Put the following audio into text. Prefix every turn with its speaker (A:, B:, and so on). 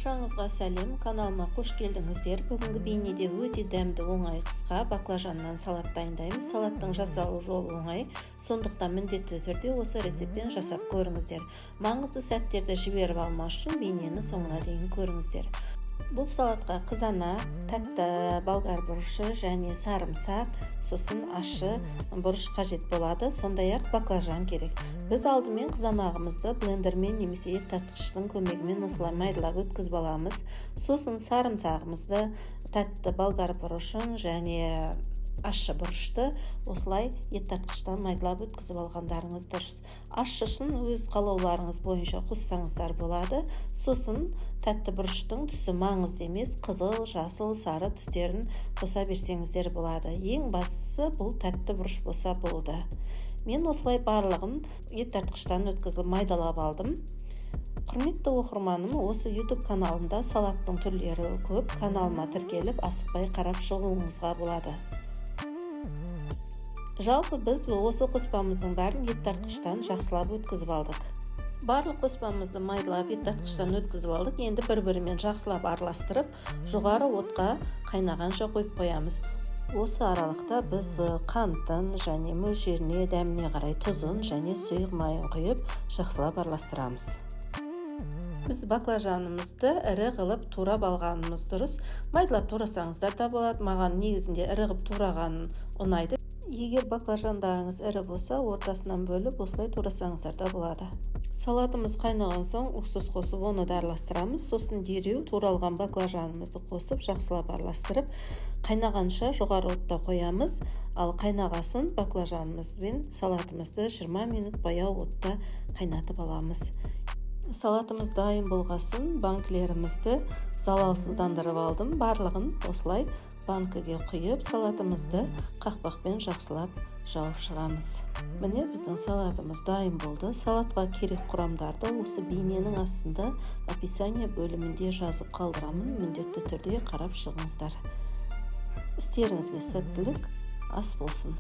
A: Баршаңызға сәлем, каналыма қош келдіңіздер. Бүгінгі бейнеде өте дәмді оңай қысқа баклажаннан салат дайындаймыз. Салаттың жасалу жолы оңай, сондықтан міндетті түрде осы рецептпен жасап көріңіздер. Маңызды сәттерді жіберіп алмас үшін бейнені соңына дейін көріңіздер. Бұл салатқа қызанақ, тәтті болгар бұрышы және сарымсақ, сосын ащы бұрыш қажет болады, сондай-ақ баклажан керек. Біз алдымен қызанағымызды блендермен немесе ет тартқыштың көмегімен осылай майдалап өткізіп аламыз. Сосын сарымсағымызды, тәтті болгар бұрышын және ащы бұрышты осылай ет тартқыштан майдалап өткізіп алғандарыңыз дұрыс. Ащысын өз қалауларыңыз бойынша қоссаңыздар болады. Сосын тәтті бұрыштың түсі маңызды емес, қызыл, жасыл, сары түстерін қоса берсеңіздер болады. Ең бастысы бұл тәтті бұрыш болса болды. Мен осылай барлығын ет тартқыштан өткізіп майдалап алдым. Құрметті оқырманым, осы YouTube каналымда салаттың түрлері көп. Каналыма тіркеліп, асықпай қарап шығуыңызға болады. Жалпы біз осы қоспамыздың бәрін ет тартқыштан жақсылап өткізіп алдық. Барлық қоспамызды майдалап ет тартқыштан өткізіп алдық. Енді бір-бірімен жақсылап араластырып, жоғары отқа қайнағанша қойып қоямыз. Осы аралықта біз қантын және мөлшеріне, дәміне қарай тұзын және сұйық майын құйып, жақсылап араластырамыз. Біз баклажанымызды ірі қылып турап алғанымыз дұрыс. Майдалап турасаңыздар да болады. Маған негізінде ірі қылып турағаны ұнайды. Егер баклажандарыңыз ірі болса, ортасынан бөліп осылай турасаңыздар да болады. Салатымыз қайнаған соң уксус қосып, оны да араластырамыз. Сосын дереу туралған баклажанымызды қосып, жақсылап араластырып, қайнағанша жоғары отта қоямыз. Ал қайнағасын баклажанымыз бен салатымызды 20 минут баяу отта қайнатып аламыз. Салатымыз дайын болғасын, банкілерімізді залалсыздандырып алдым. Барлығын осылай банкіге құйып, салатымызды қақпақпен жақсылап жауып шығамыз. Міне біздің салатымыз дайын болды. Салатқа керек құрамдарды осы бейненің астында описание бөлімінде жазып қалдырамын. Міндетті түрде қарап шығыңыздар. Істеріңізге сәттілік, ас болсын.